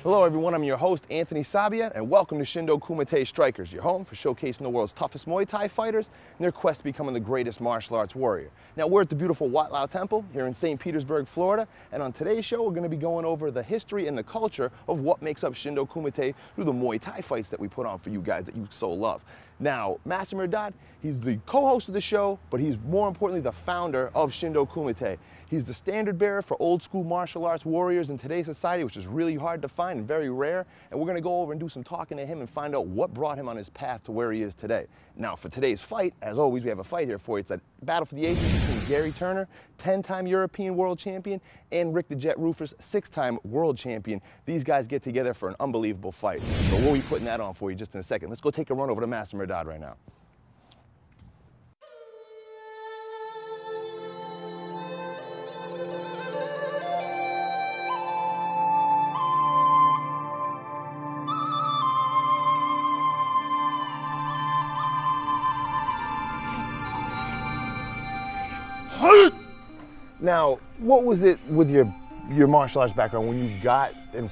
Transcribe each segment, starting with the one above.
Hello everyone, I'm your host Anthony Sabia, and welcome to Shindo Kumite Strykerz, your home for showcasing the world's toughest Muay Thai fighters in their quest to becoming the greatest martial arts warrior. Now we're at the beautiful Wat Lao Temple here in St. Petersburg, Florida, and on today's show we're going to be going over the history and the culture of what makes up Shindo Kumite through the Muay Thai fights that we put on for you guys that you so love. Now, Master Mehrdad, he's the co-host of the show, but he's more importantly the founder of Shindo Kumite. He's the standard bearer for old school martial arts warriors in today's society, which is really hard to find and very rare. And we're going to go over and do some talking to him and find out what brought him on his path to where he is today. Now, for today's fight, as always, we have a fight here for you. It's a battle for the ages between Gary Turner, 10-time European world champion, and Rick the Jet Rufus, 6-time world champion. These guys get together for an unbelievable fight. So we'll be putting that on for you just in a second. Let's go take a run over to Master Mehrdad right now. Now, what was it with your martial arts background when you got in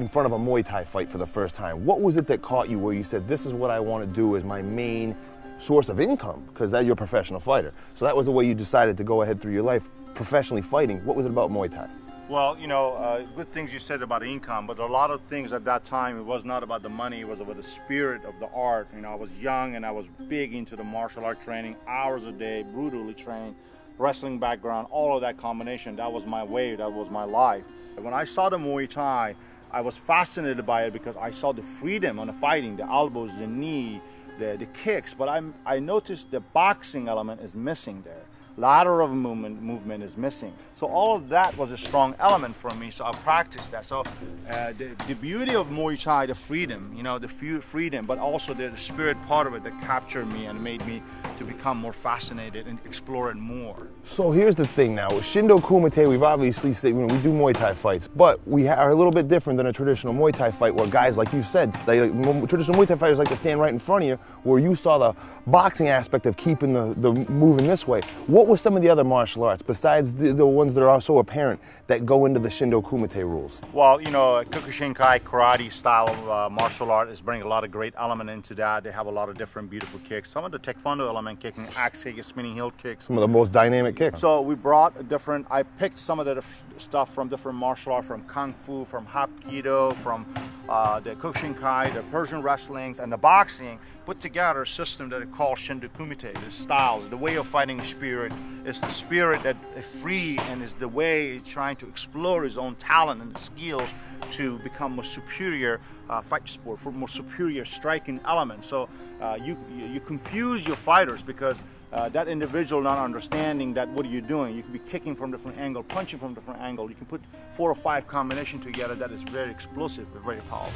front of a Muay Thai fight for the first time? What was it that caught you where you said, this is what I want to do as my main source of income? Because you're a professional fighter. So that was the way you decided to go ahead through your life professionally fighting. What was it about Muay Thai? Well, you know, good things you said about income, but a lot of things at that time, it was not about the money, it was about the spirit of the art. You know, I was young and I was big into the martial art training, hours a day, brutally trained. Wrestling background, all of that combination, that was my way, that was my life. When I saw the Muay Thai, I was fascinated by it because I saw the freedom on the fighting, the elbows, the knee, the kicks, but I noticed the boxing element is missing there. Lateral movement is missing. So all of that was a strong element for me, so I practiced that. So the beauty of Muay Thai, the freedom, you know, the freedom, but also the spirit part of it that captured me and made me to become more fascinated and explore it more. So here's the thing now, with Shindo Kumite, we've obviously said, we do Muay Thai fights, but we are a little bit different than a traditional Muay Thai fight where guys, like you said, traditional Muay Thai fighters like to stand right in front of you, where you saw the boxing aspect of keeping the moving this way. What were some of the other martial arts, besides the ones that are so apparent, that go into the Shindo Kumite rules? Well, you know, Kyokushinkai karate style of martial art is bringing a lot of great element into that. They have a lot of different beautiful kicks. Some of the Taekwondo element, kicking axe kick, spinning heel kicks. Some of the most dynamic kicks. So we brought I picked some of the stuff from different martial art, from Kung Fu, from Hapkido, from the Kyokushinkai, the Persian wrestlings, and the boxing, put together a system that is called Shindo Kumite. The styles, the way of fighting spirit, is the spirit that is free and is the way he's trying to explore his own talent and skills to become more superior fight sport, for more superior striking element. So you confuse your fighters because that individual not understanding that what are you doing. You can be kicking from different angle, punching from different angle. You can put 4 or 5 combinations together that is very explosive and very powerful.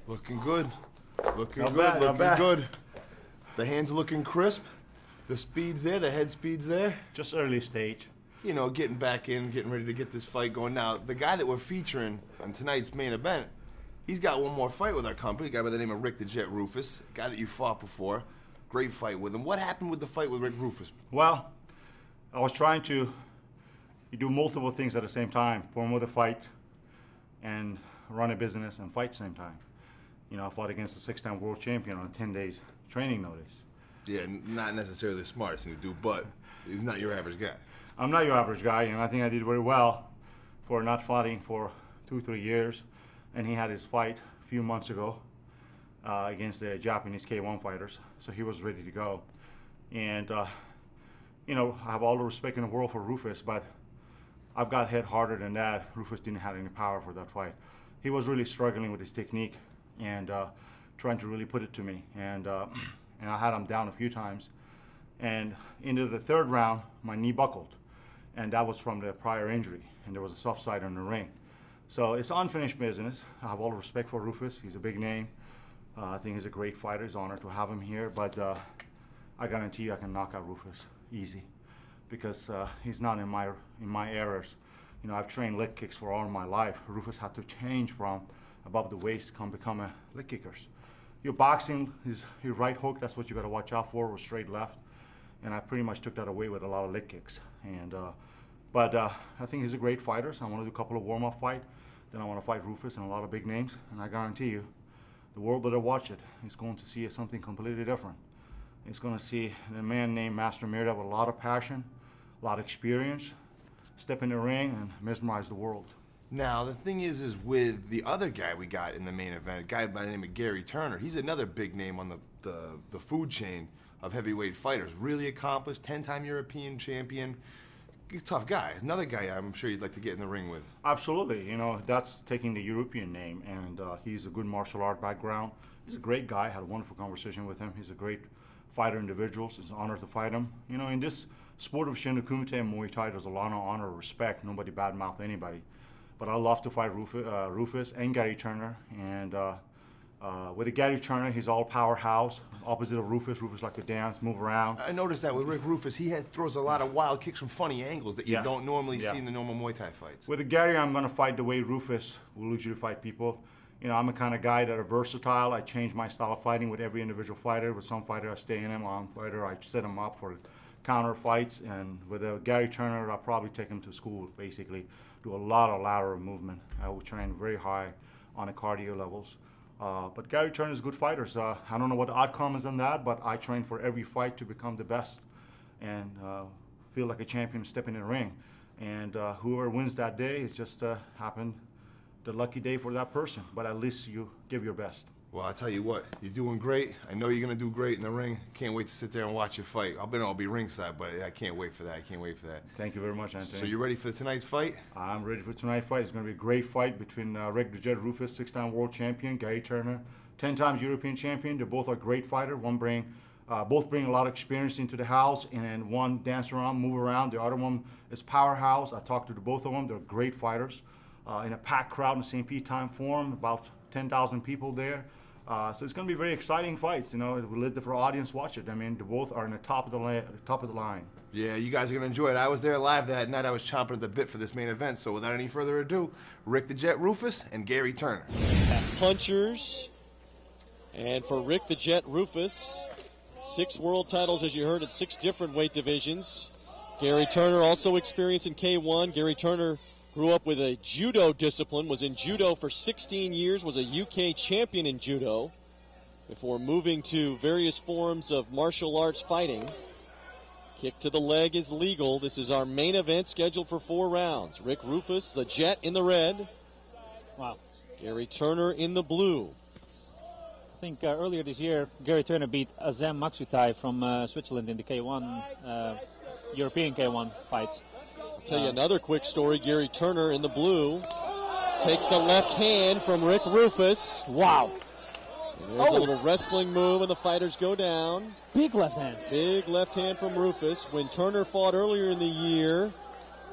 Looking good. Looking Not good. bad, not looking bad. good. The hands are looking crisp. The speed's there. The head speed's there. Just early stage. You know, getting back in, getting ready to get this fight going. Now, the guy that we're featuring on tonight's main event, he's got one more fight with our company, a guy by the name of Rick the Jet Rufus, a guy that you fought before. Great fight with him. What happened with the fight with Rick Rufus? Well, I was trying to do multiple things at the same time. Promote a fight and run a business and fight at the same time. You know, I fought against a 6-time world champion on 10 days training notice. Yeah, not necessarily the smartest thing to do, but he's not your average guy. I'm not your average guy, and I think I did very well for not fighting for 2-3 years. And he had his fight a few months ago against the Japanese K1 fighters, so he was ready to go. And you know, I have all the respect in the world for Rufus, but I've got hit harder than that. Rufus didn't have any power for that fight. He was really struggling with his technique and trying to really put it to me. And I had him down a few times. And into the 3rd round, my knee buckled. And that was from the prior injury. And there was a soft side on the ring. So it's unfinished business. I have all the respect for Rufus. He's a big name. I think he's a great fighter. It's an honor to have him here. But I guarantee you I can knock out Rufus easy. Because he's not in my errors. You know, I've trained leg kicks for all my life. Rufus had to change from above the waist can become a leg kickers. Your boxing is your right hook. That's what you got to watch out for, or straight left. And I pretty much took that away with a lot of leg kicks. And but I think he's a great fighter. So I want to do a couple of warm-up fights. Then I want to fight Rufus and a lot of big names. And I guarantee you, the world that watch it is going to see something completely different. It's going to see a man named Master Mehrdad with a lot of passion, a lot of experience, step in the ring and mesmerize the world. Now, the thing is with the other guy we got in the main event, a guy by the name of Gary Turner. He's another big name on the food chain of heavyweight fighters. Really accomplished, 10-time European champion. He's a tough guy. Another guy I'm sure you'd like to get in the ring with. Absolutely. You know, that's taking the European name, and he's a good martial art background. He's a great guy. I had a wonderful conversation with him. He's a great fighter individual. It's an honor to fight him. You know, in this sport of Shindo, Kumite, and Muay Thai, there's a lot of honor and respect. Nobody badmouth anybody. But I love to fight Rufus and Gary Turner. And with the Gary Turner, he's all powerhouse. Opposite of Rufus. Rufus like to dance, move around. I noticed that with Rick Rufus, he throws a lot of wild kicks from funny angles that you don't normally see in the normal Muay Thai fights. With the Gary, I'm going to fight the way Rufus will usually fight people. You know, I'm the kind of guy that are versatile. I change my style of fighting with every individual fighter. With some fighter, I stay in him. On fighter, I set him up for counter fights. And with Gary Turner, I'll probably take him to school, basically. Do a lot of lateral movement. I will train very high on the cardio levels. But Gary Turner is a good fighter. So I don't know what the outcome is in that, but I train for every fight to become the best and feel like a champion stepping in the ring. And whoever wins that day, it just happened the lucky day for that person. But at least you give your best. Well, I'll tell you what, you're doing great. I know you're going to do great in the ring. Can't wait to sit there and watch you fight. I'll be ringside, but I can't wait for that. I can't wait for that. Thank you very much, Anthony. So you ready for tonight's fight? I'm ready for tonight's fight. It's going to be a great fight between Rick the Jet Rufus, 6-time world champion, Gary Turner, 10 times European champion. They both are great fighters. Both bring a lot of experience into the house, and one dance around, move around. The other one is powerhouse. I talked to both of them. They're great fighters. In a packed crowd in the St. Pete time forum, about 10,000 people there. So it's going to be very exciting fights. You know, we'll let the audience watch it. I mean, they both are in the top of the line. Yeah, you guys are going to enjoy it. I was there live that night. I was chomping at the bit for this main event. So without any further ado, Rick the Jet Rufus and Gary Turner. Punchers. And for Rick the Jet Rufus, 6 world titles, as you heard, at 6 different weight divisions. Gary Turner also experienced in K1. Gary Turner grew up with a judo discipline, was in judo for 16 years, was a UK champion in judo before moving to various forms of martial arts fighting. Kick to the leg is legal. This is our main event scheduled for 4 rounds. Rick Rufus, the Jet, in the red. Wow. Gary Turner in the blue. I think earlier this year, Gary Turner beat Azam Maksutai from Switzerland in the K1, European K1 fights. I'll tell you another quick story. Gary Turner in the blue takes the left hand from Rick Rufus. Wow. And there's a little wrestling move, and the fighters go down. Big left hand. Big left hand from Rufus. When Turner fought earlier in the year,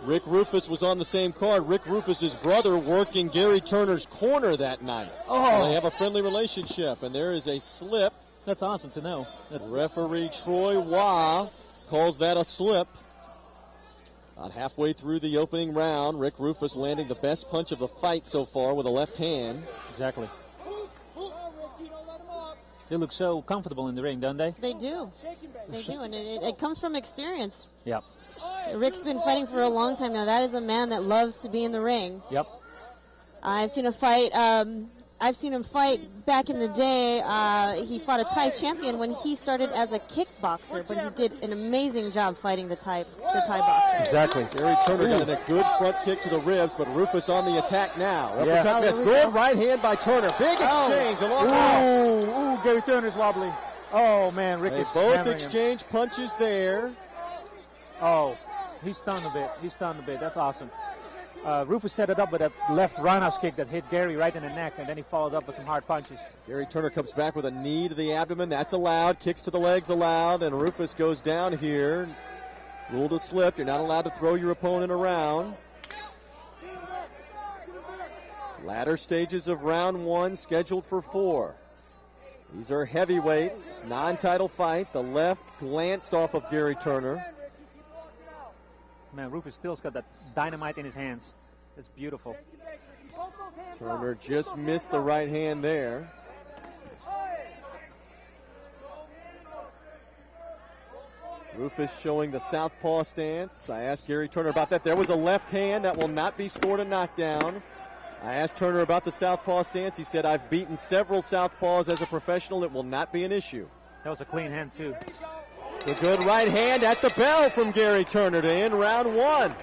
Rick Rufus was on the same card. Rick Rufus's brother worked in Gary Turner's corner that night. Oh. They have a friendly relationship, and there is a slip. That's awesome to know. Referee Troy Waugh calls that a slip. About halfway through the opening round, Rick Rufus landing the best punch of the fight so far with a left hand. Exactly. They look so comfortable in the ring, don't they? They do. They do, and it comes from experience. Yep. Rick's been fighting for a long time now. That is a man that loves to be in the ring. Yep. I've seen him fight back in the day. He fought a Thai champion when he started as a kickboxer, but he did an amazing job fighting the Thai boxer. Exactly. Gary Turner got in a good front kick to the ribs, but Rufus on the attack now. Uppercut miss. Good right hand by Turner. Big exchange along the Ooh, Gary Turner's wobbly. Oh, man, Rick is both exchange punches there. Oh, he's stunned a bit. That's awesome. Rufus set it up with a left roundhouse kick that hit Gary right in the neck, and then he followed up with some hard punches. Gary Turner comes back with a knee to the abdomen. That's allowed. Kicks to the legs allowed, and Rufus goes down here. Rule to slip. You're not allowed to throw your opponent around. Latter stages of round 1 scheduled for 4. These are heavyweights, non-title fight. The left glanced off of Gary Turner. Man, Rufus still's got that dynamite in his hands. It's beautiful. Turner just missed the right hand there. Rufus showing the southpaw stance. I asked Gary Turner about that. There was a left hand that will not be scored a knockdown. I asked Turner about the southpaw stance. He said, I've beaten several southpaws as a professional. It will not be an issue. That was a clean hand, too. The good right hand at the bell from Gary Turner to end round one.